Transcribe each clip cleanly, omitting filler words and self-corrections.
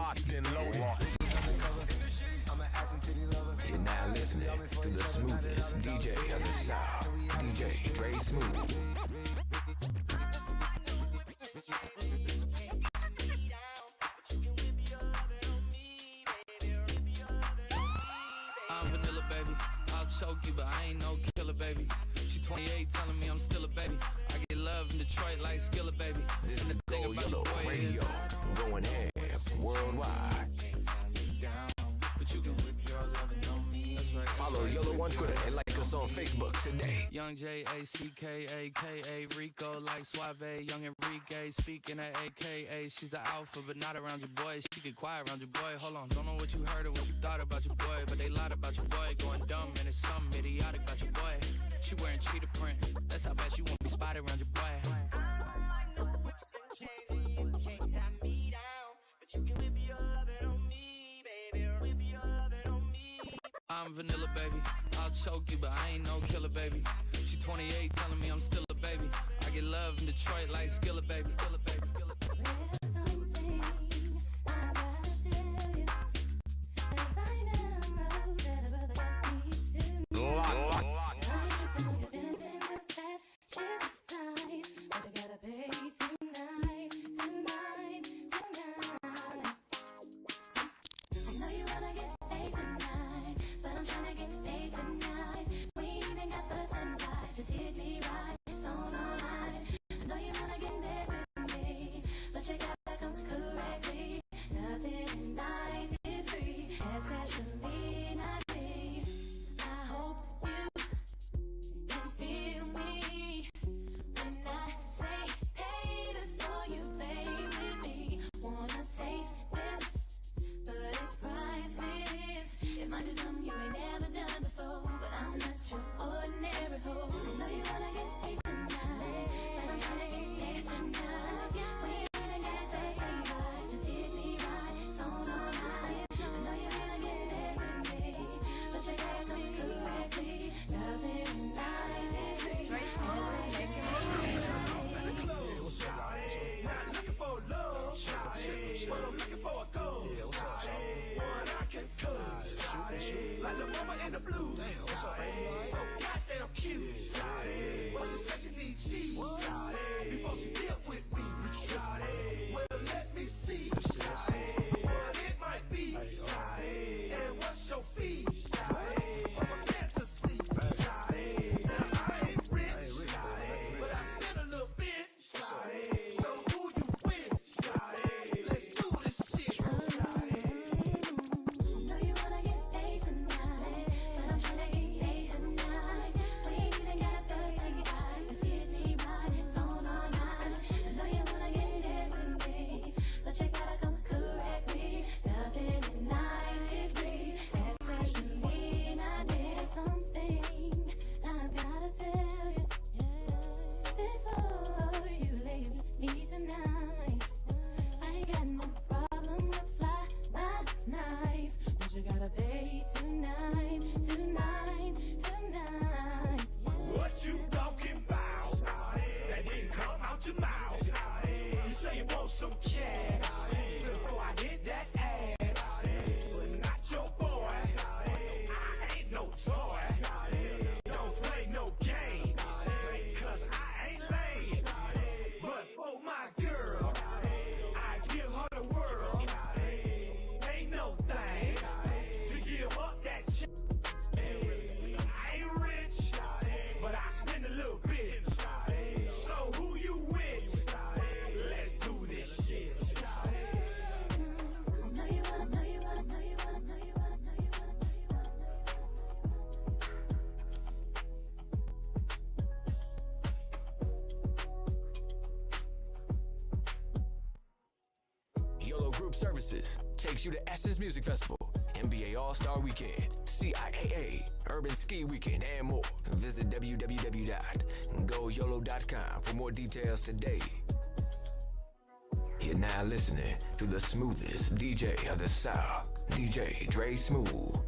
locked and loaded. You're now listening to the smoothest DJ of the South, DJ Dre Smooth. I'm vanilla, baby. I'll choke you, but I ain't no killer, baby. She 28, telling me I'm still a baby. I get love in Detroit like Skilla, baby. This is the Go YOLLO Radio, going half worldwide. But you can whip your lovin' on me. That's right. Follow YOLLO on Twitter and like us on Facebook today. Young Jackaka Rico like Suave. Young Enrique speaking at AKA. She's an alpha, but not around your boy. She get quiet around your boy. Hold on, don't know what you heard or what you thought about your boy, but they lied about your boy. Going dumb and it's something idiotic about your boy. She wearing cheetah print. That's how bad she won't be spotted around your boy. I'm vanilla, baby. I'll choke you, but I ain't no killer, baby. She 28, telling me I'm still a baby. I get love in Detroit like Skilla, baby. Skilla, baby. Skilla, baby. There's something I gotta tell you, 'cause I know that a brother got needs to know. I ain't tripping, good in the fat. She's the type, but you gotta pay tonight. I know you wanna get paid tonight, but I'm tryna get paid tonight. We ain't even got the sunlight, just hit me right, it's on all night. I know you wanna get mad with me, but you gotta come correctly. Nothing in life is free, especially not me. I hope you can feel me when I say pay before you play with me. Wanna taste this, but it's priceless. It might be something you ain't never done before, but I'm not your ordinary hoe. I know you wanna get paid tonight, and I'm tryna get paid tonight. We ain't even got that same vibe, just hit me right, it's on all night. I know you wanna get there with me, but you gotta come correctly. Nothing in life is free. Not looking for love, but I'm looking for a goal. One I can cut, like the mama in the blues. So goddamn cute. But she said she need cheese before she deal with me. Well, let me see what it might be, and what's your fee for my fantasy. Now I ain't rich, but I spend a little bit. So who you with? Let's do this shit. Know you wanna get paid tonight, but I'm tryna get paid tonight. We ain't even got the same vibe, just hit me right, it's on all night. I know you wanna get there with me, but you gotta come correctly. Nothing in life is free, especially not this. Something I've gotta tell you, before you leave me tonight. I ain't got no problem with fly by nights, but you gotta pay tonight. What you talking about? That didn't come out your mouth. You say you want some cash before I hit that ass. But not your boy. I ain't no toy. Don't play no games, 'cause I ain't lame. But for my girl, I give her the world. Ain't no thing to give up that shit. I ain't rich, but I spend a little bit. So who you with? Let's do this shit. Know you wanna. YOLLO Group Services takes you to Essence Music Festival, NBA All-Star Weekend, CIAA Urban Ski Weekend, and more. Visit www.goyollo.com for more details today. You're now listening to the smoothest DJ of the South, DJ Dre Smooth.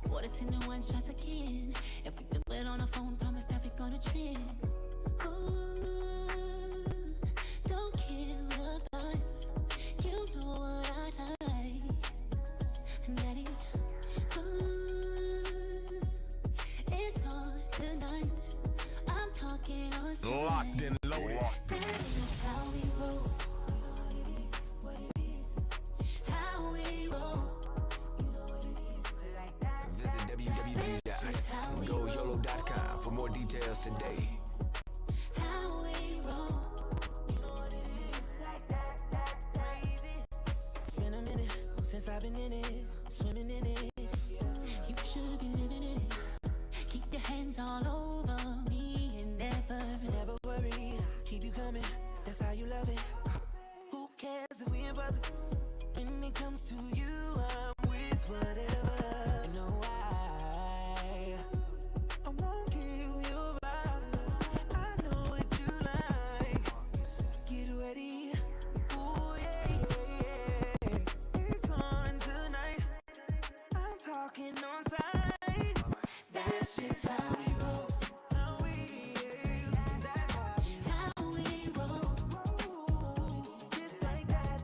Water 10 to 1 shots again. If we feel it on the phone, promise that we gonna trend. Ooh, don't kill the vibe. You know what I like. Daddy, ooh, it's on tonight. I'm talking on Sunday. Locked and loaded. That's just how we roll. How we roll. Visit www.goyolo.com for more details today. How we roll. It's been a minute since I've been in it, swimming in it. You should be living in it. Keep your hands all over me and never. Never worry, keep you coming. That's how you love it. Who cares if we in public? When it comes to you, I'm with whatever. You know why? I won't give you your vibe. I know what you like. Get ready. Ooh, yeah, yeah, yeah. It's on tonight. I'm talking on site. That's just how we roll. How we, that's how we How we roll. just like that.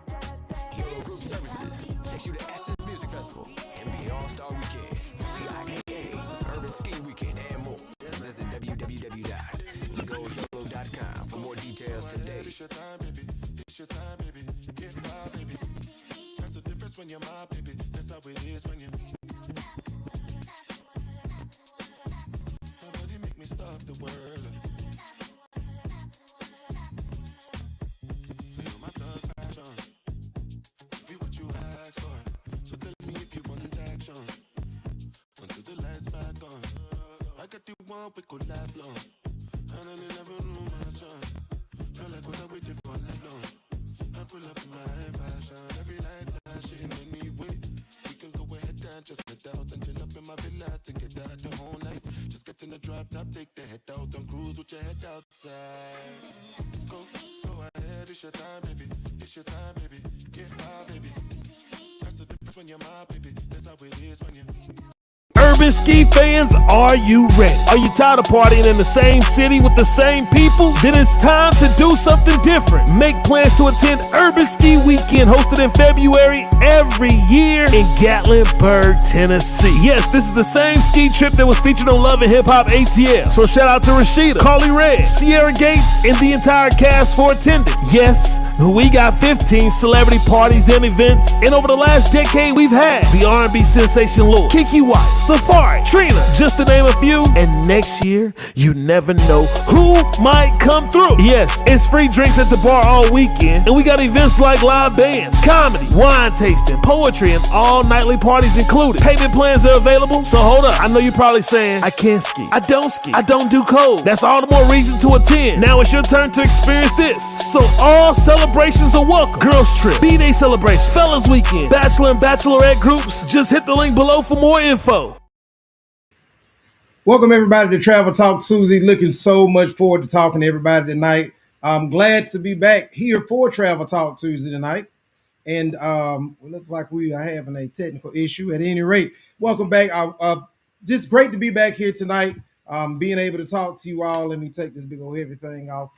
YOLLO Group Services takes you to Essence Music Festival, NBA All-Star Weekend, CIAA Urban Ski Weekend, and more. Visit www.goyolo.com for more details today. It's your time, baby. It's your time, baby. Get my baby. That's the difference when you're my baby. That's how it is when you. Nobody make me stop the world. Feel my thug passion. Be what you ask for. So tell me if you want action. Until the lights back on. I got the one we could last long. And I never knew my chance. Feel like what I waited for that long. I pull up in my fashion. Every night flashing anyway. We can go ahead and just head out and chill up in my villa to get out the whole night. Just get in the drop top, take the head out and cruise with your head outside. Go ahead, it's your time, baby. It's your time, baby. Get my baby. That's the difference when you're my baby. That's how it is when you. Urban ski fans, are you ready? Are you tired of partying in the same city with the same people? Then it's time to do something different. Make plans to attend Urban Ski Weekend, hosted in February every year in Gatlinburg, Tennessee. Yes, this is the same ski trip that was featured on Love and Hip Hop ATL. So shout out to Rashida, Carly Red, Sierra Gates, and the entire cast for attending. Yes, we got 15 celebrity parties and events. And over the last decade, we've had the R&B sensation Lord, Kiki White, Safari, Trina, just to name a few. And next year, you never know who might come through. Yes, it's free drinks at the bar all weekend. And we got events like live bands, comedy, wine tasting, poetry, and all nightly parties included. Payment plans are available. So hold up. I know you're probably saying, I can't ski, I don't do cold. That's all the more reason to attend. Now it's your turn to experience this. So all celebrations are welcome. Girls trip, B-Day celebration, fellas weekend, bachelor and bachelorette groups. Just hit the link below for more info. Welcome everybody to Travel Talk Tuesday. Looking so much forward to talking to everybody tonight. I'm glad to be back here for Travel Talk Tuesday tonight. And it looks like we are having a technical issue. At any rate, welcome back. Just great to be back here tonight. Being able to talk to you all. Let me take this big old heavy thing off.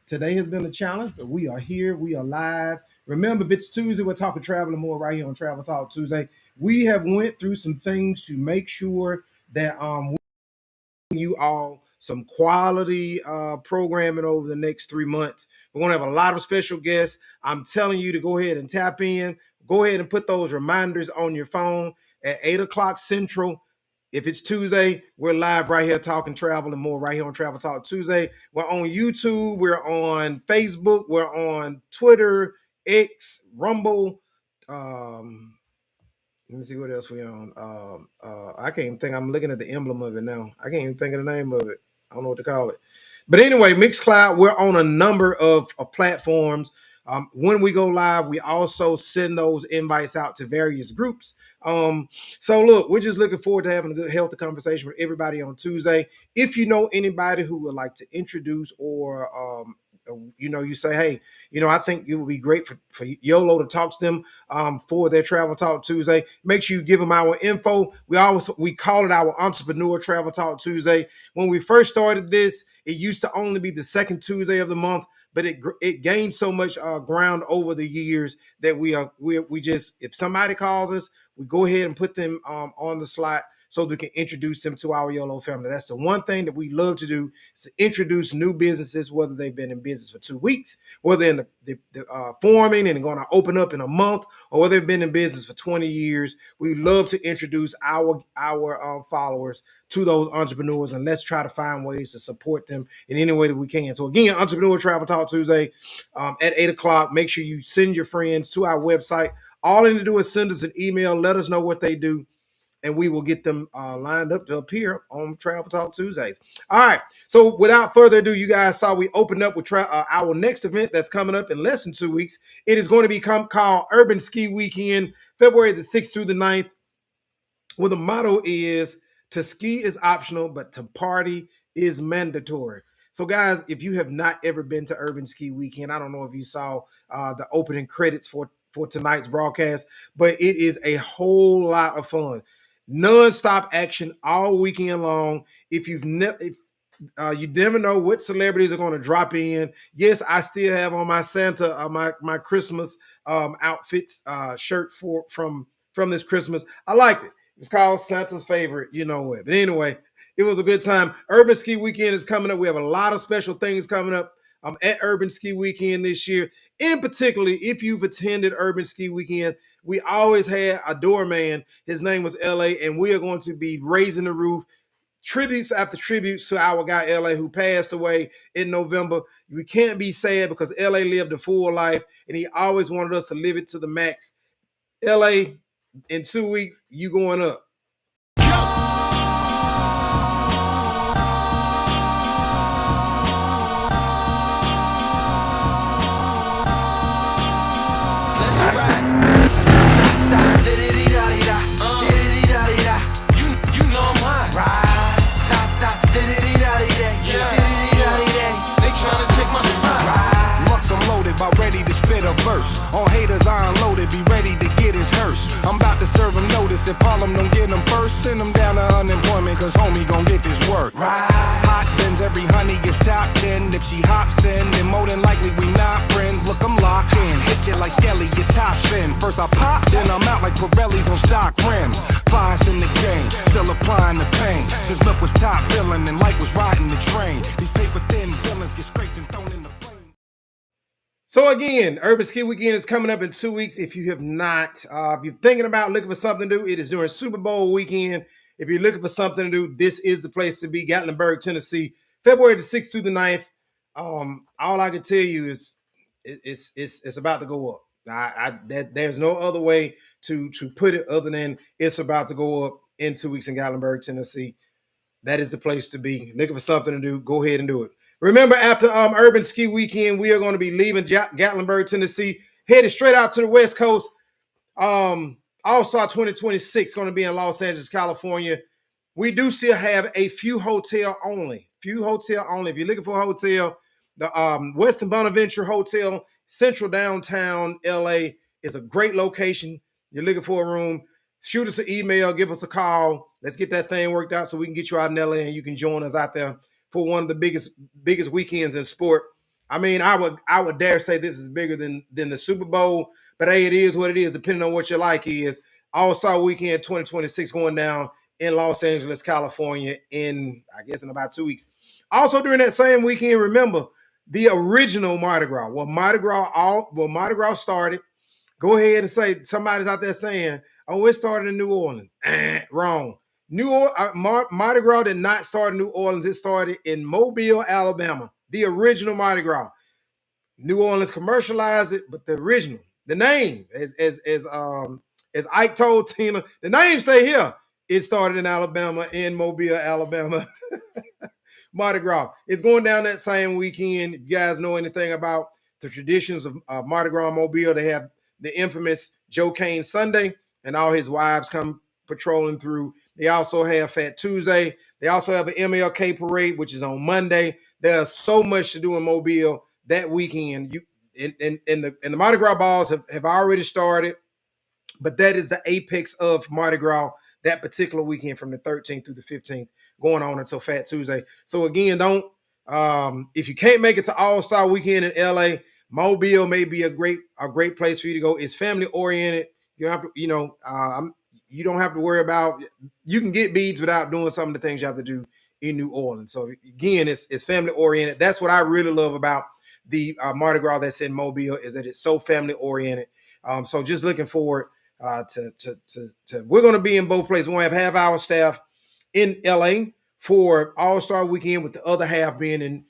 Today has been a challenge, but we are here. We are live. Remember, if it's Tuesday, we're talking travel and more right here on Travel Talk Tuesday. We have went through some things to make sure that we you all some quality programming over the next 3 months. We're going to have a lot of special guests. I'm telling you to go ahead and tap in. Go ahead and put those reminders on your phone at 8 o'clock Central. If it's Tuesday, we're live right here talking travel and more right here on Travel Talk Tuesday. We're on YouTube. We're on Facebook. We're on Twitter, X, Rumble. Let me see what else we on. I can't even think. I'm looking at the emblem of it now. I can't even think of the name of it. I don't know what to call it. But anyway, Mixcloud, we're on a number of platforms. When we go live, we also send those invites out to various groups. So look, we're just looking forward to having a good, healthy conversation with everybody on Tuesday. If you know anybody who would like to introduce or you say, hey, I think it would be great for YOLO to talk to them for their Travel Talk Tuesday. Make sure you give them our info. We call it our Entrepreneur Travel Talk Tuesday. When we first started this, it used to only be the second Tuesday of the month, but it gained so much ground over the years that we just, if somebody calls us, we go ahead and put them on the slot so we can introduce them to our YOLO family. That's the one thing that we love to do, is to introduce new businesses, whether they've been in business for 2 weeks, whether they're in the forming and going to open up in a month, or whether they've been in business for 20 years. We love to introduce our followers to those entrepreneurs, and let's try to find ways to support them in any way that we can. So again, Entrepreneur Travel Talk Tuesday at 8 o'clock. Make sure you send your friends to our website. All they need to do is send us an email, let us know what they do, and we will get them lined up to appear on Travel Talk Tuesdays. All right. So without further ado, you guys saw we opened up with our next event that's coming up in less than 2 weeks. It is going to become called Urban Ski Weekend, February the 6th through the 9th, where the motto is to ski is optional, but to party is mandatory. So guys, if you have not ever been to Urban Ski Weekend, I don't know if you saw the opening credits for tonight's broadcast, but it is a whole lot of fun. Non-stop action all weekend long. If you never know what celebrities are going to drop in. Yes, I still have on my Santa, my Christmas outfits shirt from this Christmas. I liked it. It's called Santa's Favorite, you know what. But anyway, it was a good time. Urban Ski Weekend is coming up. We have a lot of special things coming up at Urban Ski Weekend this year. In particular, if you've attended Urban Ski Weekend, we always had a doorman. His name was LA, and we are going to be raising the roof. Tributes after tributes to our guy LA, who passed away in November. We can't be sad because LA lived a full life, and he always wanted us to live it to the max. LA, in 2 weeks, you going up. About ready to spit a verse. On haters I unloaded, be ready to get his hearse. I'm about to serve him notice. If Harlem don't get him first, send him down to unemployment, cause homie gon' get this work. Hot bins, every honey gets top 10. If she hops in, then more than likely we not friends. Look, I'm locked in, hit you like Skelly, your top spin. First I pop, then I'm out like Pirelli's on stock rims. Fires in the game, still applying the pain. Since Milk was top billing and Light was riding the train. These paper thin villains get scraped and thrown in the plane. So again, Urban Ski Weekend is coming up in 2 weeks. If you have not, if you're thinking about looking for something to do, it is during Super Bowl weekend. If you're looking for something to do, this is the place to be. Gatlinburg, Tennessee, February the 6th through the 9th. All I can tell you is it's about to go up. There's no other way to put it other than it's about to go up in 2 weeks in Gatlinburg, Tennessee. That is the place to be. Looking for something to do, go ahead and do it. Remember, after Urban Ski Weekend, we are going to be leaving Gatlinburg, Tennessee, headed straight out to the West Coast. All-Star 2026 going to be in Los Angeles, California. We do still have a few hotel only. If you're looking for a hotel, the Westin Bonaventure Hotel, central downtown LA, is a great location. You're looking for a room, shoot us an email, give us a call. Let's get that thing worked out so we can get you out in LA and you can join us out there for one of the biggest weekends in sport. I mean, I would dare say this is bigger than the Super Bowl, but hey, it is what it is, depending on what your like is. All-Star Weekend 2026 going down in Los Angeles, California in about 2 weeks. Also during that same weekend, remember the original Mardi Gras. Well, Mardi Gras started. Go ahead and say, somebody's out there saying, oh, it started in New Orleans. Wrong. Mardi Gras did not start in New Orleans. It started in Mobile, Alabama. The original Mardi Gras. New Orleans commercialized it, but the original, the name, as Ike told Tina, the name stay here. It started in Alabama, in Mobile, Alabama. Mardi Gras. It's going down that same weekend. If you guys know anything about the traditions of Mardi Gras Mobile, they have the infamous Joe Cain Sunday, and all his wives come patrolling through. They also have Fat Tuesday. They also have an MLK parade, which is on Monday. There's so much to do in Mobile. that weekend. And the Mardi Gras balls have already started, but that is the apex of Mardi Gras that particular weekend from the 13th through the 15th, going on until Fat Tuesday. So again, don't if you can't make it to All Star Weekend in LA, Mobile may be a great place for you to go. It's family oriented. You don't have to, you don't have to worry about. You can get beads without doing some of the things you have to do in New Orleans. So again, it's family oriented. That's what I really love about the Mardi Gras that's in Mobile, is that it's so family oriented. So just looking forward to we're going to be in both places. We're going to have half our staff in LA for All-Star Weekend, with the other half being in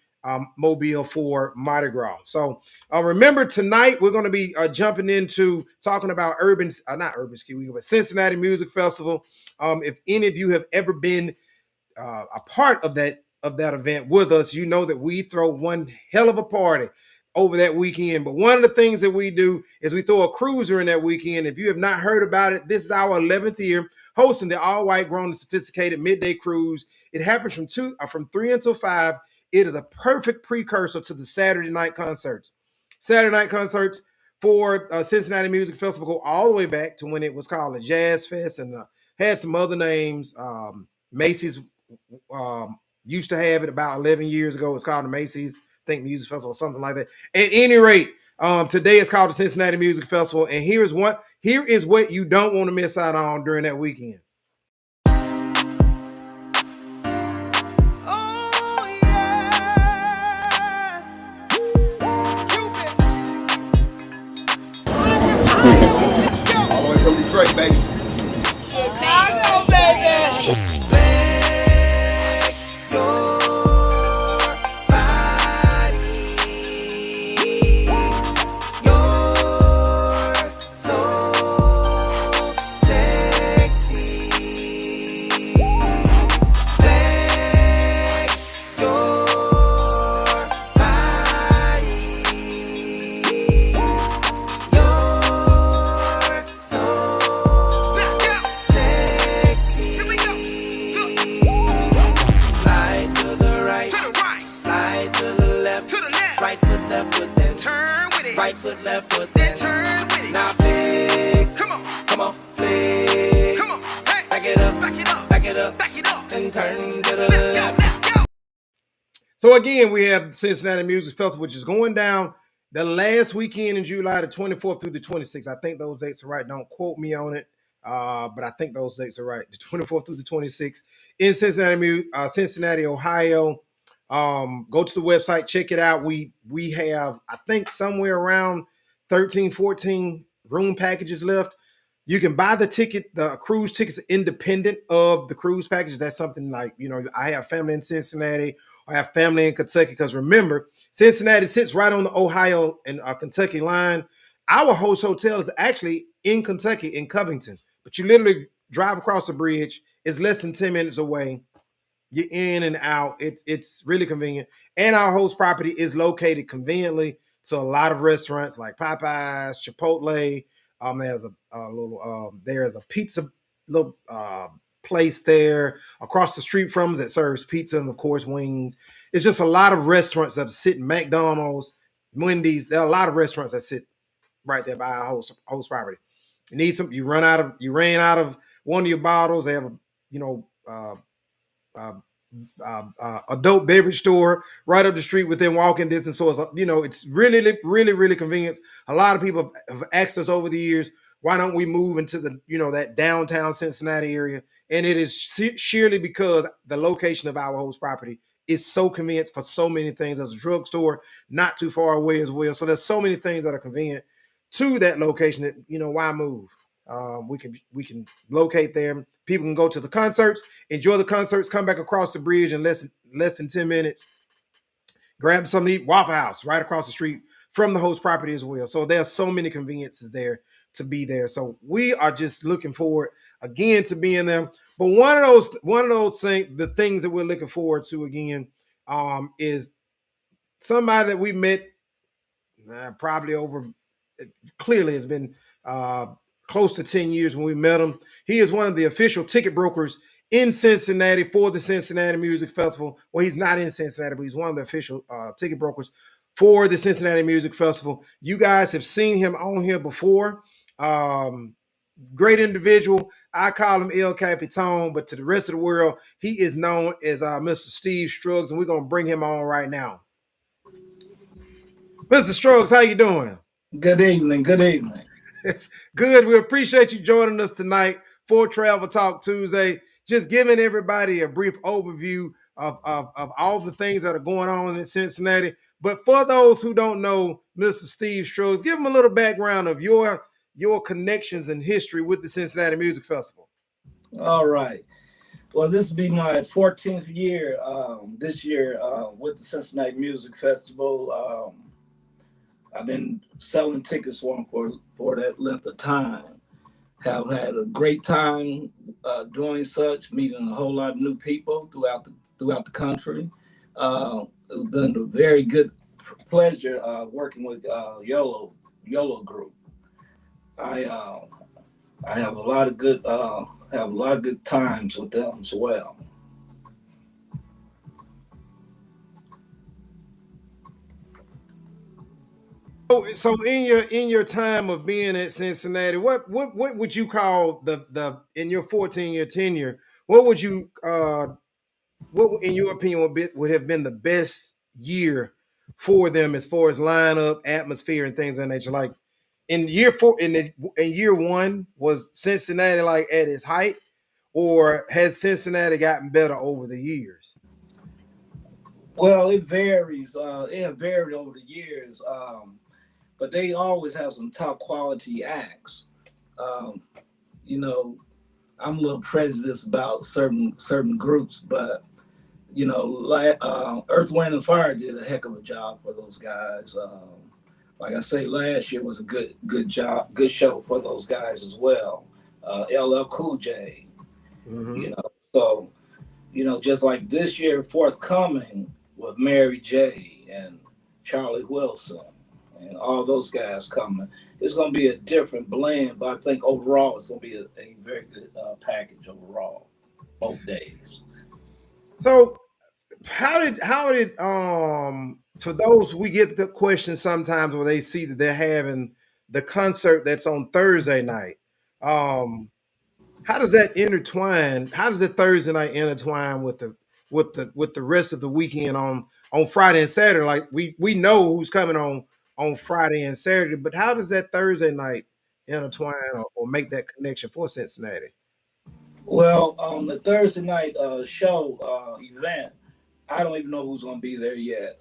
Mobile for Mardi Gras. So remember, tonight we're going to be jumping into talking about not Urban Ski Week, but Cincinnati Music Festival. If any of you have ever been a part of that event with us, you know that we throw one hell of a party over that weekend. But one of the things that we do is we throw a cruiser in that weekend. If you have not heard about it, this is our 11th year hosting the all-white, grown and sophisticated midday cruise. It happens from 3 until 5. It is a perfect precursor to the Saturday night concerts. Saturday night concerts for Cincinnati Music Festival go all the way back to when it was called a Jazz Fest and had some other names. Macy's used to have it about 11 years ago. It's called the Macy's, I think, Music Festival or something like that. At any rate, today it's called the Cincinnati Music Festival, and here is what you don't want to miss out on during that weekend. All the way from Detroit, baby. Chicago, baby. Flex your body. You're so sexy. Flex your body. You're so sexy. Here we go. Slide to the right, slide to the left, right foot, left foot, then turn with it. Right foot, left foot, then turn with it. Now flex, come on, flex. Come on, hey. Back it up, back it up, then turn to the left. Let's go. So again, we have the Cincinnati Music Festival, which is going down the last weekend in July, the 24th through the 26th. I think those dates are right. Don't quote me on it, but I think those dates are right. The 24th through the 26th in Cincinnati, Ohio. Go to the website, check it out. We have, I think, somewhere around 13, 14 room packages left. You can buy the cruise tickets independent of the cruise package. That's something like, I have family in Cincinnati, I have family in Kentucky, because remember, Cincinnati sits right on the Ohio and Kentucky line. Our host hotel is actually in Kentucky, in Covington, but you literally drive across the bridge. It's less than 10 minutes away. You're in and out. It's really convenient. And our host property is located conveniently to a lot of restaurants like Popeyes, Chipotle. There's a pizza little place there across the street from us that serves pizza and, of course, wings. It's just a lot of restaurants that sit in McDonald's, Wendy's. There are a lot of restaurants that sit right there by our host property. You need some. You ran out of one of your bottles. They have adult beverage store right up the street within walking distance. So it's really, really, really convenient. A lot of people have asked us over the years, why don't we move into the that downtown Cincinnati area? And it is sheerly because the location of our host property is so convenient for so many things. There's a drugstore not too far away as well. So there's so many things that are convenient to that location that why move? We can locate there. People can go to the concerts, enjoy the concerts, come back across the bridge in less than 10 minutes, grab something to eat. Waffle House right across the street from the host property as well. So there's so many conveniences there to be there. So we are just looking forward again to being there. But one of those things, the things that we're looking forward to again, is somebody that we met probably over. Clearly, has been close to 10 years when we met him. He is one of the official ticket brokers in Cincinnati for the Cincinnati Music Festival. Well, he's not in Cincinnati, but he's one of the official ticket brokers for the Cincinnati Music Festival. You guys have seen him on here before. Great individual. I call him El Capitan, but to the rest of the world, he is known as Mr. Steve Scruggs, and we're going to bring him on right now. Mr. Scruggs, how you doing? Good evening. Good evening. It's good. We appreciate you joining us tonight for Travel Talk Tuesday. Just giving everybody a brief overview of all the things that are going on in Cincinnati. But for those who don't know Mr. Steve Scruggs, give them a little background of your connections and history with the Cincinnati Music Festival. All right. Well, this will be my 14th year this year with the Cincinnati Music Festival. I've been selling tickets for that length of time. Have had a great time doing such, meeting a whole lot of new people throughout the country. It's been a very good pleasure working with YOLLO Group. I have a lot of good times with them as well. So in your time of being at Cincinnati, what would you call the in your 14-year tenure? What would you what in your opinion would have been the best year for them as far as lineup, atmosphere, and things of that nature? Like in year year one, was Cincinnati like at its height, or has Cincinnati gotten better over the years? Well, it varies. It has varied over the years. But they always have some top quality acts. You know, I'm a little prejudiced about certain groups, but you know, Earth, Wind, and Fire did a heck of a job for those guys. Like I say, last year was a good show for those guys as well. LL Cool J, you know, so you know, just like this year, forthcoming with Mary J. and Charlie Wilson. And all those guys coming. It's going to be a different blend, but I think overall it's going to be a very good package overall, both days. So, how did for those, we get the question sometimes where they see that they're having the concert that's on Thursday night. How does that intertwine? How does the Thursday night intertwine with the rest of the weekend on Friday and Saturday? Like we know who's coming on Friday and Saturday, but how does that Thursday night intertwine or make that connection for Cincinnati? Well, on the Thursday night show event, I don't even know who's going to be there yet.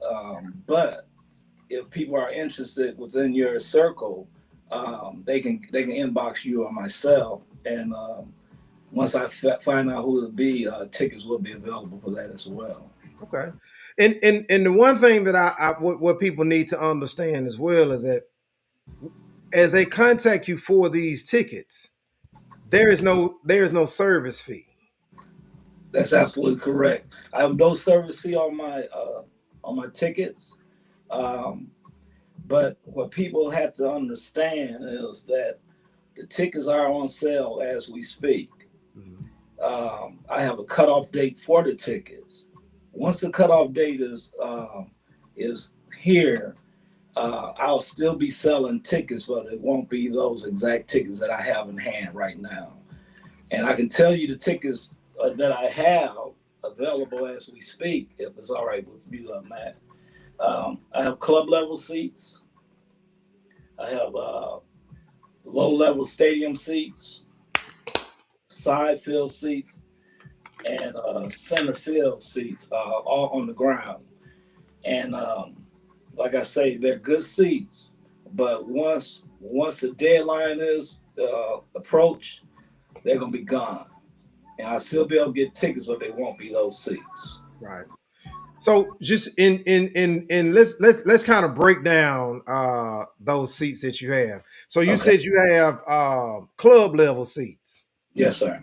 But if people are interested within your circle, they can inbox you or myself, and once I find out who it'll be, tickets will be available for that as well. Okay. And the one thing that what people need to understand as well is that as they contact you for these tickets, there is no service fee. That's absolutely correct. I have no service fee on my tickets. But what people have to understand is that the tickets are on sale as we speak. I have a cutoff date for the tickets. Once the cutoff date is here, I'll still be selling tickets, but it won't be those exact tickets that I have in hand right now. And I can tell you the tickets that I have available as we speak, if it's all right with you on that. I have club level seats. I have low level stadium seats, side field seats, and center field seats, all on the ground. And like I say, they're good seats, but once the deadline is approached, they're gonna be gone. And I'll still be able to get tickets, but they won't be those seats. Right. So just in let's kind of break down those seats that you have. So you said you have club level seats. Yes, sir.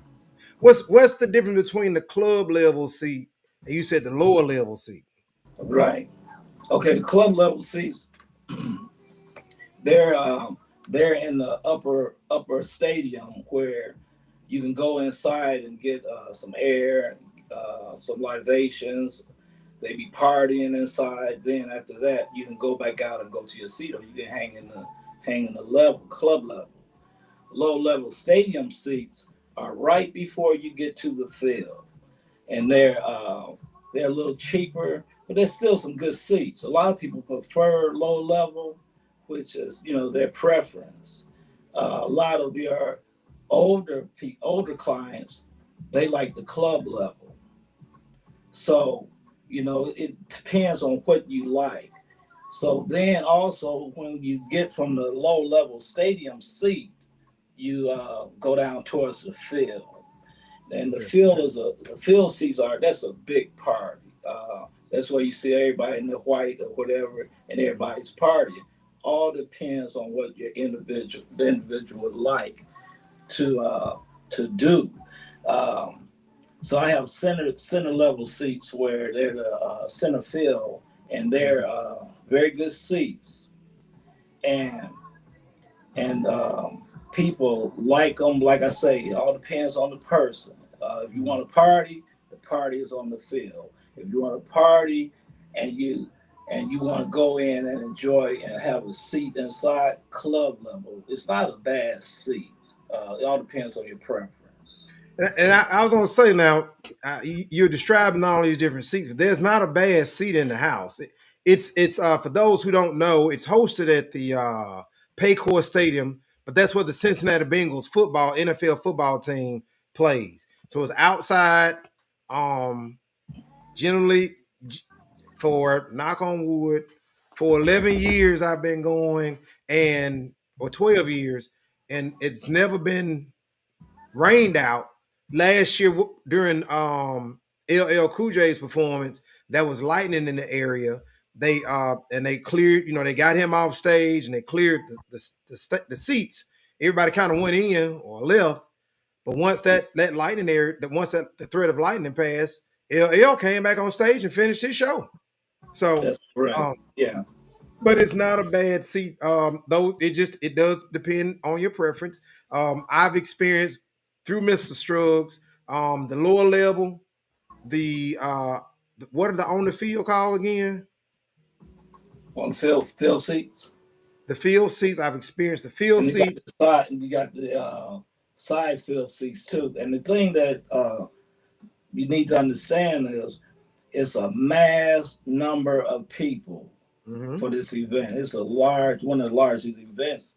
What's the difference between the club level seat and you said the lower level seat? Right. Okay, the club level seats, they're in the upper stadium where you can go inside and get some air, some libations, They be partying inside. Then after that, you can go back out and go to your seat, or you can hang in the level club level. Low level stadium seats are right before you get to the field, and they're a little cheaper, but there's still some good seats. A lot of people prefer low level, which is their preference. A lot of your older clients, they like the club level. So it depends on what you like. So then also when you get from the low level stadium seat, you go down towards the field. And the field seats that's a big party. That's where you see everybody in the white or whatever, and everybody's partying. All depends on what the individual would like to do. So I have center level seats where they're the center field, and they're very good seats, and people like them. Like I say, it all depends on the person. If you want to party, the party is on the field. If you want to party and you want to go in and enjoy and have a seat inside, club level, it's not a bad seat. It all depends on your preference. And I was gonna say now, you're describing all these different seats, but there's not a bad seat in the house. It's for those who don't know, it's hosted at the Paycor Stadium, but that's where the Cincinnati Bengals NFL football team plays. So it's outside. Generally, for knock on wood, for 11 years I've been going, or 12 years, and it's never been rained out. Last year during LL Cool J's performance, there was lightning in the area. They cleared, they got him off stage and they cleared the seats. Everybody kind of went in or left, but once that lightning area, once that the threat of lightning passed, LL came back on stage and finished his show. So that's right. Yeah. But it's not a bad seat. Though it does depend on your preference. I've experienced through Mr. Scruggs, the lower level, what are the on the field called again? On the field seats. The field seats. I've experienced the field seats. You got the side field seats too. And the thing that you need to understand is it's a mass number of people for this event. It's one of the largest events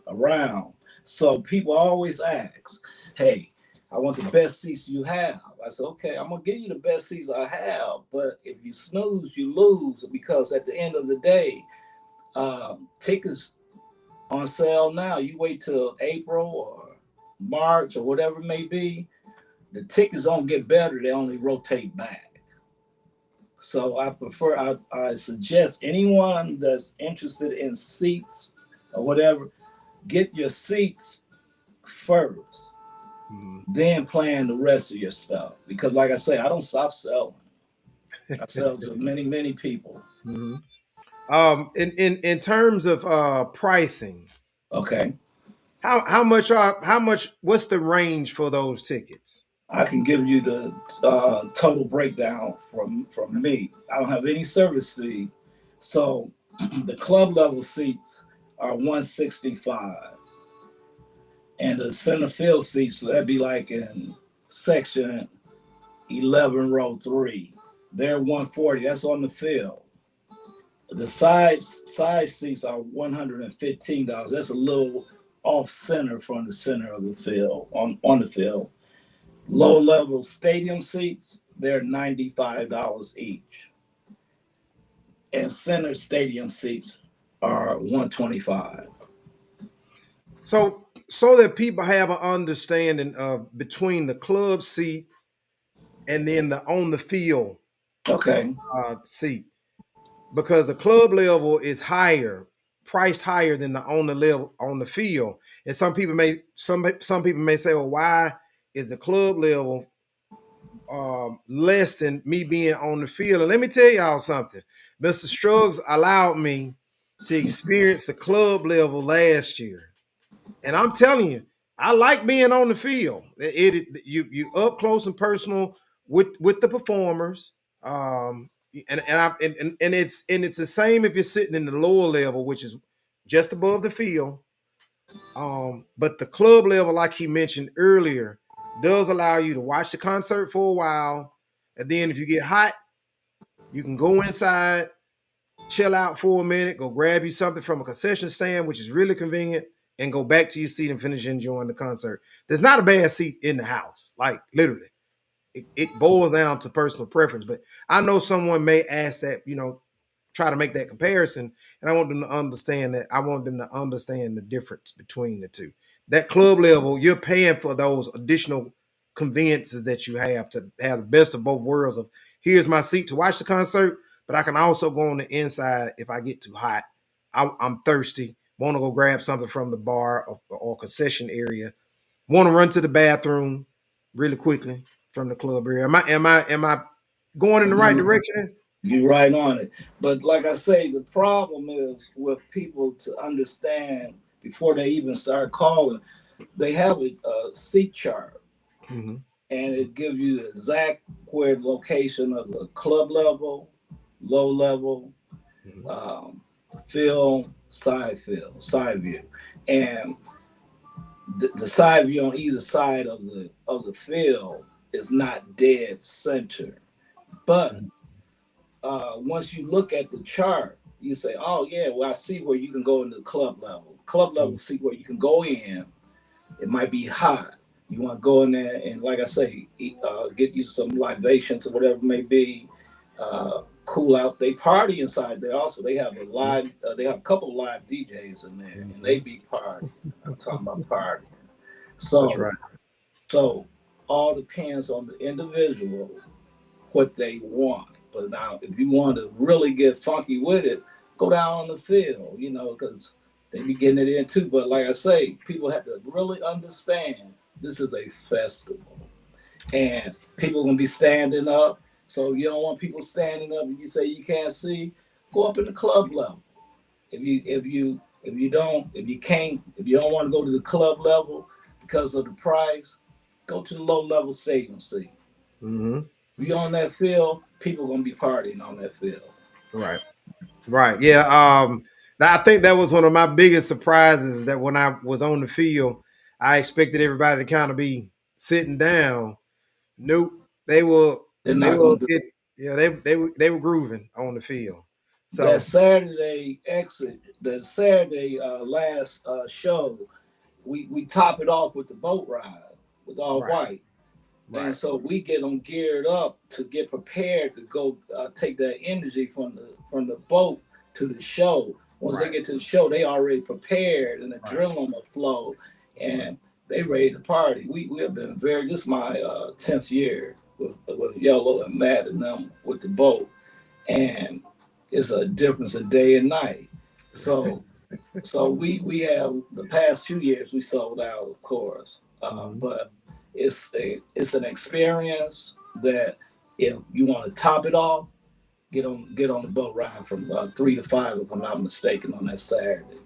around. So people always ask, hey, I want the best seats you have. I said, okay, I'm going to give you the best seats I have. But if you snooze, you lose, because at the end of the day, tickets on sale now. You wait till April or March or whatever it may be, the tickets don't get better. They only rotate back. So I suggest anyone that's interested in seats or whatever, get your seats first, then plan the rest of your stuff. Because like I say, I don't stop selling. I sell to many, many people. In terms of pricing, okay, how much what's the range for those tickets? I can give you the total breakdown from me. I don't have any service fee. So the club level seats are $165. And the center field seats, so that'd be like in section 11, row 3. They're $140. That's on the field. The side seats are $115. That's a little off center from the center of the field, on the field. Low level stadium seats, they're $95 each. And center stadium seats are $125. So that people have an understanding of between the club seat and then the on the field seat, because the club level is priced higher than the on the level on the field. And some people may say, well, why is the club level less than me being on the field? And let me tell y'all something. Mr. Scruggs allowed me to experience the club level last year. And I'm telling you, I like being on the field. You up close and personal with the performers. And it's the same if you're sitting in the lower level, which is just above the field. But the club level, like he mentioned earlier, does allow you to watch the concert for a while, and then if you get hot, you can go inside, chill out for a minute, go grab you something from a concession stand, which is really convenient, and go back to your seat and finish enjoying the concert. There's not a bad seat in the house, like literally. It boils down to personal preference, but I know someone may ask that, try to make that comparison, and I want them to understand that. I want them to understand the difference between the two. That club level, you're paying for those additional conveniences that you have to have the best of both worlds. Of here's my seat to watch the concert, but I can also go on the inside if I get too hot. I'm thirsty, want to go grab something from the bar or concession area, want to run to the bathroom really quickly from the club area. Am I going in the right direction? You're right on it. But like I say, the problem is with people to understand before they even start calling, they have a seat chart, and it gives you the exact where the location of the club level, low level, field, side view, and the side view on either side of the field is not dead center, but once you look at the chart, you say, "Oh yeah, well I see where you can go into the club level. Club level, see where you can go in. It might be hot. You want to go in there and, like I say, get you some libations or whatever it may be. Cool out. They party inside there also. They have they have a couple of live DJs in there, and they be partying. I'm talking about partying. So, that's right. So all depends on the individual what they want. But now, if you want to really get funky with it, go down on the field, because they be getting it in too. But like I say, people have to really understand this is a festival, and people are gonna be standing up. So you don't want people standing up and you say you can't see. Go up in the club level. If you don't want to go to the club level because of the price, go to the low level stadium seat. If you're on that field, people are gonna be partying on that field. Right. Yeah. I think that was one of my biggest surprises, that when I was on the field, I expected everybody to kind of be sitting down. Nope. They were grooving on the field. So that Saturday exit, the Saturday last show, we top it off with the boat ride with all white. Right. And so we get them geared up to get prepared to go take that energy from the boat to the show. Once they get to the show, they already prepared and the adrenaline will flow, and they ready to party. We have been this is my 10th year with Yellow and Matt and them with the boat, and it's a difference of day and night. So we have the past few years we sold out, of course, but it's an experience that if you want to top it off, get on the boat ride from 3 to 5, if I'm not mistaken, on that Saturday.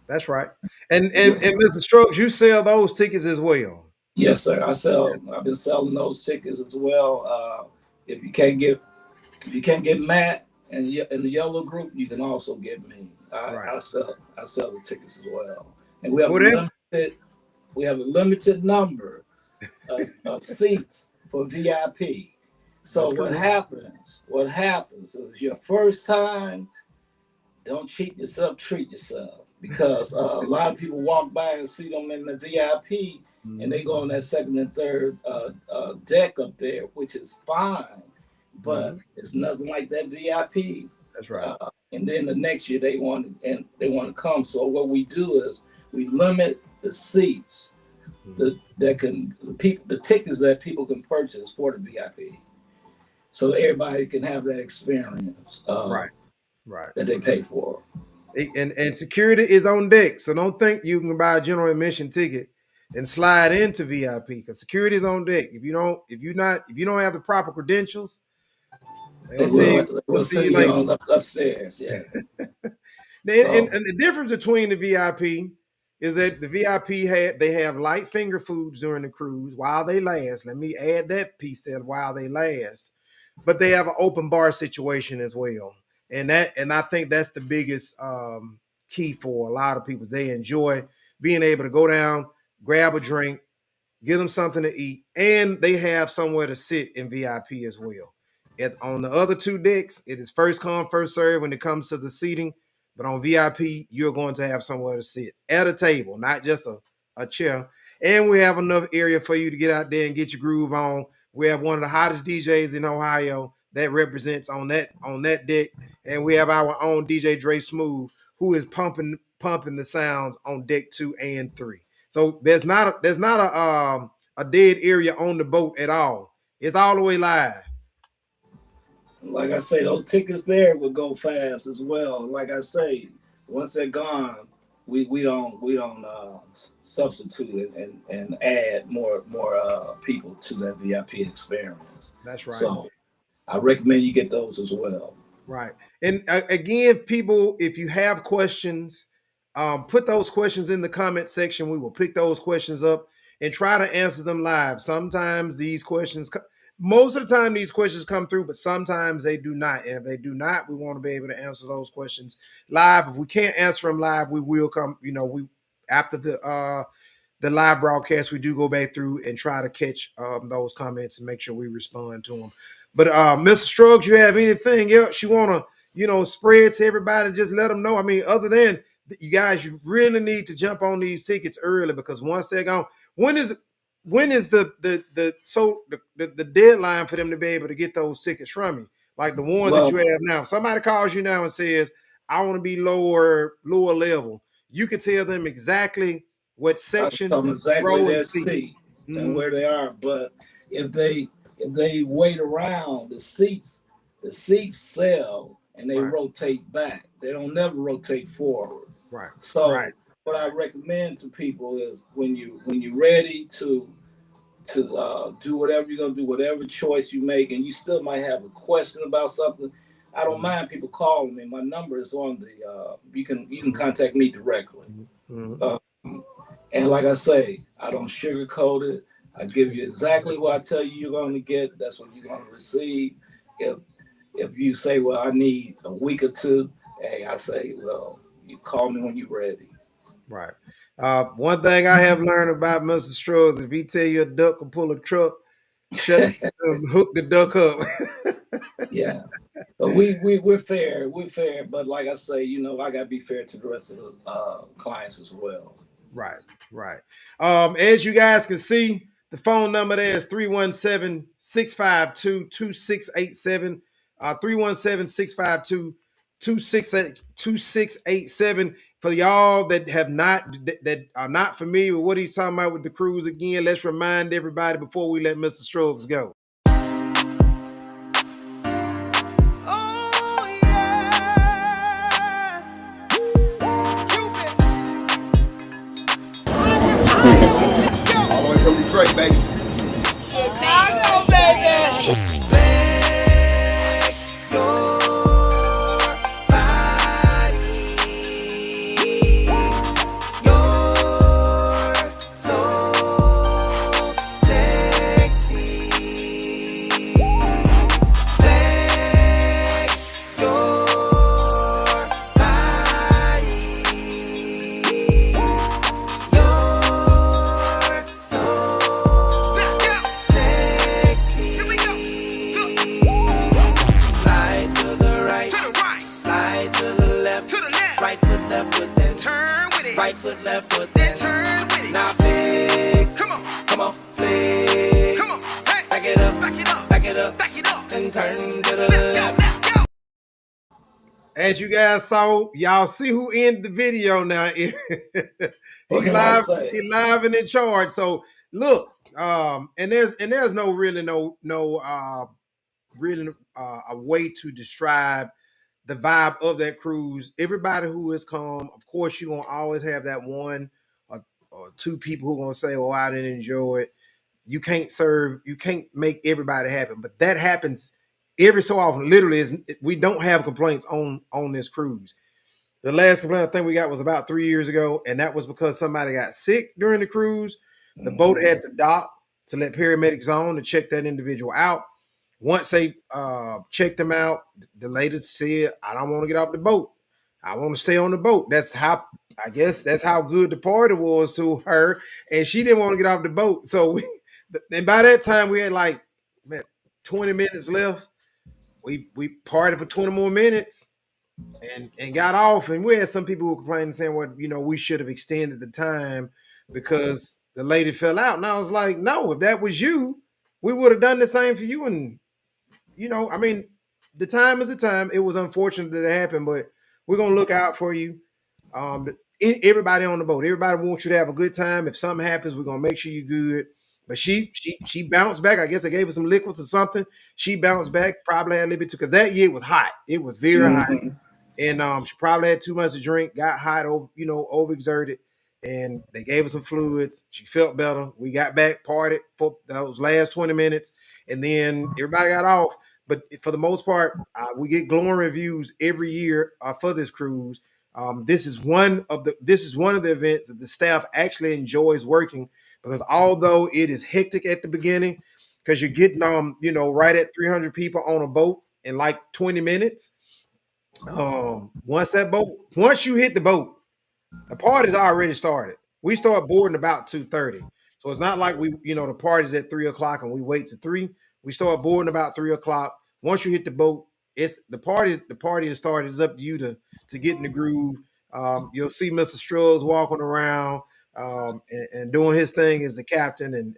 That's right. And Mr. Scruggs, you sell those tickets as well? Yes, sir. I've been selling those tickets as well. If you can't get Matt and the Yellow Group, you can also get me. I sell the tickets as well. And we have a limited number of seats for VIP. So what happens is your first time, don't cheat yourself, treat yourself. Because a lot of people walk by and see them in the VIP, and they go on that second and third deck up there, which is fine, but it's nothing like that VIP. That's right. And then the next year they want to come. So what we do is we limit the seats, the tickets that people can purchase for the VIP, so everybody can have that experience. That they pay for. And security is on deck, so don't think you can buy a general admission ticket and slide into VIP, because security is on deck. If you don't have the proper credentials, we'll see you upstairs. Yeah. And the difference between the VIP is that the VIP have light finger foods during the cruise while they last. Let me add that piece there, while they last. but they have an open bar situation as well. And I think that's the biggest key for a lot of people. They enjoy being able to go down, grab a drink, get them something to eat, and they have somewhere to sit in VIP as well. On the other two decks, it is first come, first serve when it comes to the seating. But on VIP, you're going to have somewhere to sit at a table, not just a chair. And we have enough area for you to get out there and get your groove on. We have one of the hottest DJs in Ohio that represents on that deck. And we have our own DJ Dre Smooth, who is pumping the sounds on deck 2 and 3. So there's not a dead area on the boat at all. It's all the way live. Like I say, those tickets there will go fast as well. Like I say, once they're gone, we don't substitute and add more people to that VIP experience. That's right. So I recommend you get those as well. Right. And again, people, if you have questions, put those questions in the comment section. We will pick those questions up and try to answer them live. Sometimes these questions, most of the time these questions come through, but sometimes they do not. And if they do not, we want to be able to answer those questions live. If we can't answer them live, we will come, after the live broadcast, we do go back through and try to catch those comments and make sure we respond to them. But Mr. Scruggs, you have anything else you want to, spread to everybody? Just let them know. I mean, other than you guys, you really need to jump on these tickets early, because once they're gone, when is the deadline for them to be able to get those tickets from you? Like the ones that you have now. Somebody calls you now and says, I want to be lower level. You can tell them exactly what section, exactly their seat and where they are. But if they wait around, the seats sell and they rotate back. They don't never rotate forward. Right. So what I recommend to people is when you're ready to do whatever you're gonna do, whatever choice you make, and you still might have a question about something, I don't mind people calling me. My number is on the you can contact me directly. And like I say, I don't sugarcoat it. I give you exactly what I tell you you're going to get. That's what you're going to receive. If you say, well, I need a week or two, hey, I say, well, you call me when you're ready. Right. One thing I have learned about Mr. Scruggs, if he tell you a duck can pull a truck, hook the duck up. Yeah. But we're fair. We're fair. But like I say, I got to be fair to the rest of the clients as well. Right. As you guys can see, the phone number there is 317-652-2687. 317-652-2687. For y'all that are not familiar with what he's talking about with the cruise, again, let's remind everybody before we let Mr. Scruggs go. All the way from Detroit, baby. Chicago, baby. Left foot, then turn with it. Now flex. Come on, flex. Come on, hey. Back it up, and turn to the left. Let's go. As you guys saw, y'all see who ended the video now. He's live and in charge. So look, and there's no a way to describe the vibe of that cruise. Everybody who has come, of course, you're gonna always have that one or two people who are gonna say, "Oh, I didn't enjoy it." You can't make everybody happy, but that happens every so often. Literally, we don't have complaints on this cruise. The last complaint I think we got was about 3 years ago, and that was because somebody got sick during the cruise. The boat had to dock to let paramedics on to check that individual out. Once they checked them out, the lady said, "I don't want to get off the boat. I want to stay on the boat." That's how, I guess that's how good the party was to her, and she didn't want to get off the boat. So and by that time we had like, man, 20 minutes left. We partied for 20 more minutes and got off. And we had some people who complained saying, "Well, we should have extended the time because the lady fell out." And I was like, "No, if that was you, we would have done the same for you." And I mean, the time is the time. It was unfortunate that it happened, but we're gonna look out for you. Everybody on the boat, everybody wants you to have a good time. If something happens, we're gonna make sure you're good. But she bounced back. I guess I gave her some liquids or something. She bounced back. Probably had a little bit too, because that year it was hot. It was very hot, and she probably had too much to drink. Got hot, overexerted, and they gave her some fluids. She felt better. We got back, partied for those last 20 minutes, and then everybody got off. But for the most part, we get glowing reviews every year for this cruise. This is one of the events that the staff actually enjoys working, because although it is hectic at the beginning, because you're getting right at 300 people on a boat in like 20 minutes. Once you hit the boat, the party's already started. We start boarding about 2:30. So it's not like the party's at 3 o'clock and we wait to 3. We start boarding about 3 o'clock. Once you hit the boat, it's the party has started. It's up to you to get in the groove. You'll see Mr. Scruggs walking around and doing his thing as the captain.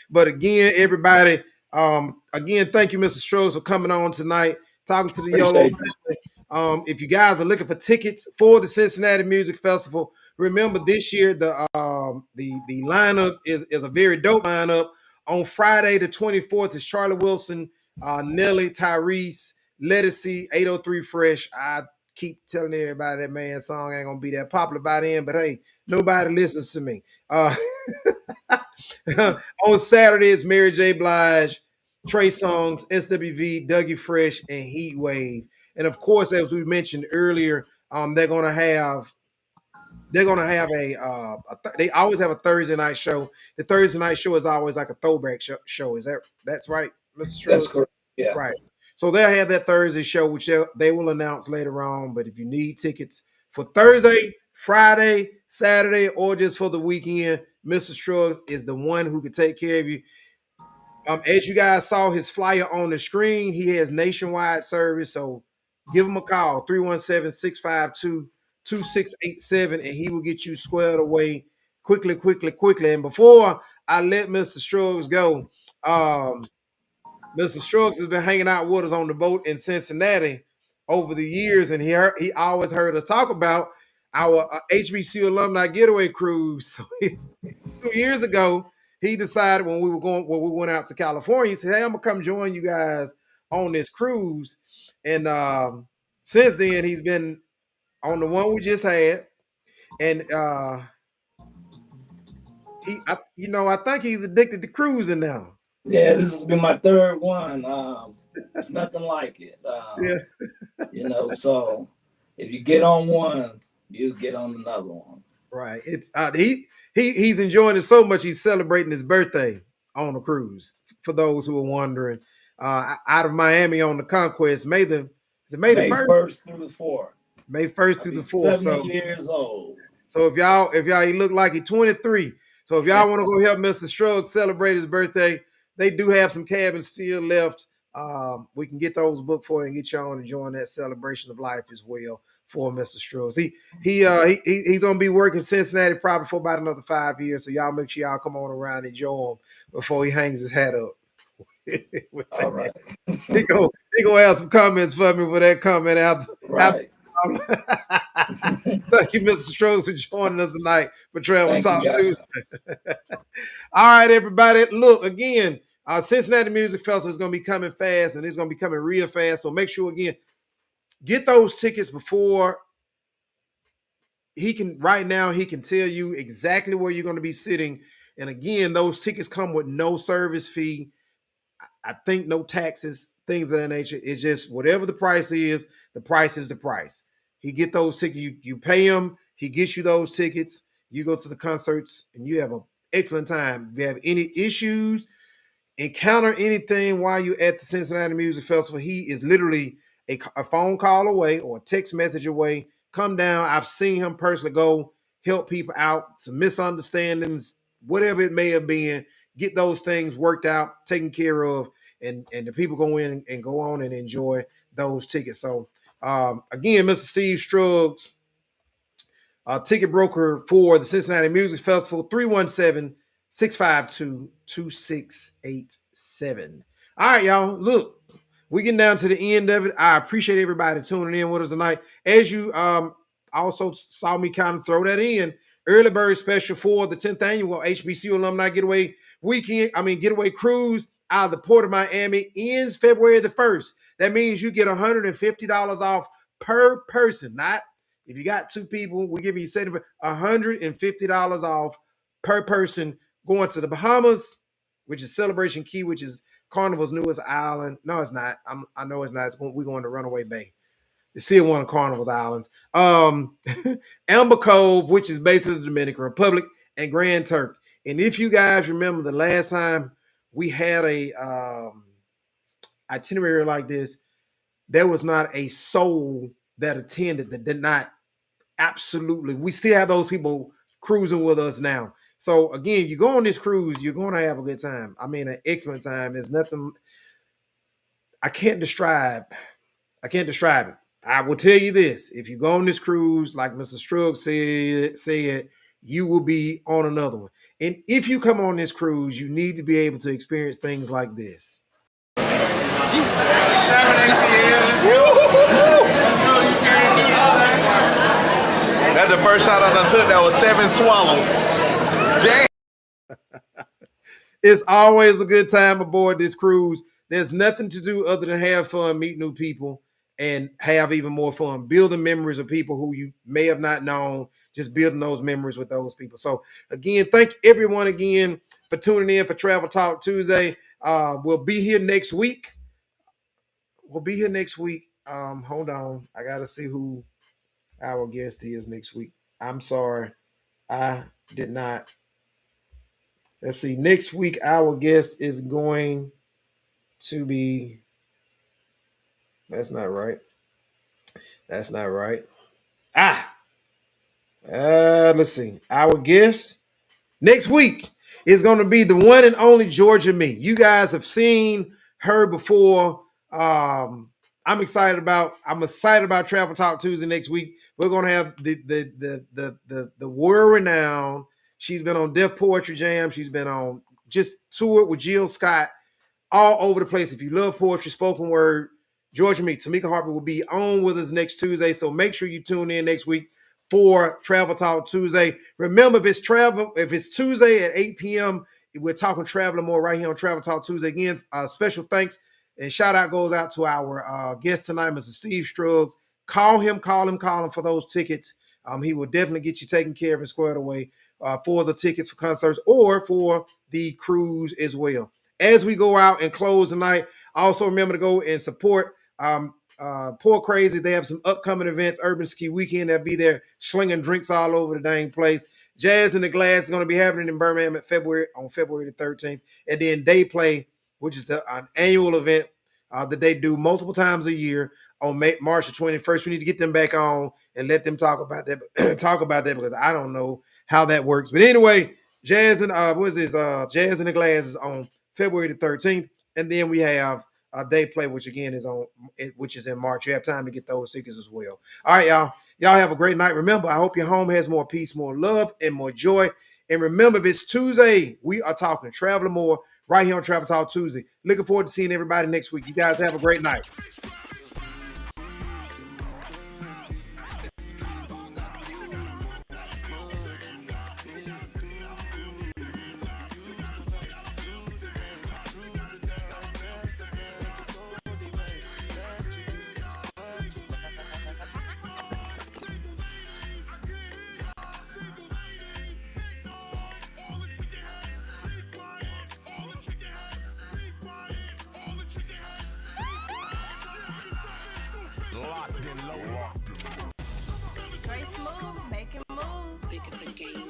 But again, everybody, thank you, Mr. Scruggs, for coming on tonight, talking to the YOLLO family. If you guys are looking for tickets for the Cincinnati Music Festival, remember this year the lineup is a very dope lineup. On Friday the 24th is Charlie Wilson, Nelly, Tyrese, Lettucey, 803 Fresh. I keep telling everybody that man's song ain't gonna be that popular by then, but hey, nobody listens to me. On Saturday is Mary J. Blige, Trey Songz, SWV, Dougie Fresh, and Heat Wave. And of course, as we mentioned earlier, they're gonna have they always have a Thursday night show. The Thursday night show is always like a throwback show. That's right, Mr. Scruggs? That's correct. Yeah. Right. So they'll have that Thursday show, which they will announce later on. But if you need tickets for Thursday, Friday, Saturday, or just for the weekend, Mr. Scruggs is the one who can take care of you. As you guys saw his flyer on the screen, he has nationwide service. So give him a call, 317-652-2687, and he will get you squared away quickly. And before I let Mr. Scruggs go, Mr. Scruggs has been hanging out with us on the boat in Cincinnati over the years, and he always heard us talk about our HBCU alumni getaway cruise. So 2 years ago, he decided when we went out to California, he said, "Hey, I'm gonna come join you guys on this cruise." And since then, he's been on the one we just had, and I think he's addicted to cruising now. Yeah, this has been my third one. It's nothing like it. So if you get on one, you get on another one. Right. It's he's enjoying it so much. He's celebrating his birthday on the cruise. For those who are wondering, out of Miami on the Conquest, May the 1st through the 4th. May 1st through the 4th. 70 years old. So if y'all he look like he's 23. So if y'all want to go help Mr. Scruggs celebrate his birthday, they do have some cabins still left. We can get those booked for you and get y'all enjoying that celebration of life as well for Mr. Scruggs. He's gonna be working Cincinnati probably for about another 5 years. So y'all make sure y'all come on around and enjoy him before he hangs his hat up. All right. He gonna have some comments for me with that comment out. Right. Thank you, Mr. Scruggs, for joining us tonight for Travel Talk Tuesday. All right, everybody. Look, again, our Cincinnati Music Festival is going to be coming fast, and it's going to be coming real fast. So make sure, again, get those tickets before he can tell you exactly where you're going to be sitting. And again, those tickets come with no service fee. I think no taxes, things of that nature. It's just whatever the price is the price. He get those tickets. You pay him. He gets you those tickets. You go to the concerts, and you have an excellent time. If you have any issues, encounter anything while you're at the Cincinnati Music Festival, he is literally a phone call away or a text message away. Come down. I've seen him personally go help people out, some misunderstandings, whatever it may have been, get those things worked out, taken care of, and the people go in and go on and enjoy those tickets. So again, Mr. Steve Scruggs, ticket broker for the Cincinnati Music Festival, 317-652-2687. All right, y'all. Look, we're getting down to the end of it. I appreciate everybody tuning in with us tonight. As you also saw me kind of throw that in, early bird special for the 10th annual HBCU Alumni Getaway Getaway Cruise out of the Port of Miami ends February the 1st. That means you get $150 off per person. Not if you got two people, we give you $150 off per person going to the Bahamas, which is Celebration Key, which is Carnival's newest island. No, it's not. I know it's not. We're going to Runaway Bay. It's still one of Carnival's islands. Amber Cove, which is basically the Dominican Republic, and Grand Turk. And if you guys remember the last time we had a itinerary like this, there was not a soul that attended that did not absolutely. We still have those people cruising with us now. So again, you go on this cruise, you're going to have a good time. I mean, an excellent time. There's nothing I can't describe it. I will tell you this: if you go on this cruise, like Mr. Scruggs said, you will be on another one. And if you come on this cruise, you need to be able to experience things like this. That's the first shot I done took. That was 7 swallows. Damn. It's always a good time aboard this cruise. There's nothing to do other than have fun, meet new people, and have even more fun, building memories of people who you may have not known, just building those memories with those people. So again, thank everyone again for tuning in for Travel Talk Tuesday. We'll be here next week. Hold on. I got to see who our guest is next week. I'm sorry. I did not. Let's see. Next week, our guest is going to be. That's not right. Let's see. Our guest next week is going to be the one and only Georgia Me. You guys have seen her before. I'm excited about Travel Talk Tuesday next week. We're going to have the world renowned. She's been on Def Poetry Jam. She's been on just toured with Jill Scott all over the place. If you love poetry, spoken word, Georgia Me, Tamika Harper will be on with us next Tuesday. So make sure you tune in next week for Travel Talk Tuesday. Remember, if it's Tuesday at 8 p.m., we're talking traveling more right here on Travel Talk Tuesday. Again, special thanks and shout out goes out to our guest tonight, Mr. Steve Scruggs. Call him for those tickets. He will definitely get you taken care of and squared away for the tickets for concerts or for the cruise as well. As we go out and close tonight, also remember to go and support Poor Crazy. They have some upcoming events. Urban Ski Weekend, they'll be there slinging drinks all over the dang place. Jazz in the Glass is going to be happening in Birmingham on February the 13th. And then Day Play, which is an annual event that they do multiple times a year on March the 21st. We need to get them back on and let them talk about that because I don't know how that works. But anyway, Jazz in the Glass is on February the 13th. And then we have Day Play, which is in March. You have time to get those tickets as well. All right, y'all. Y'all have a great night. Remember, I hope your home has more peace, more love, and more joy. And remember, if it's Tuesday, we are talking traveling more right here on Travel Talk Tuesday. Looking forward to seeing everybody next week. You guys have a great night. Very smooth, making moves. Think it's a game.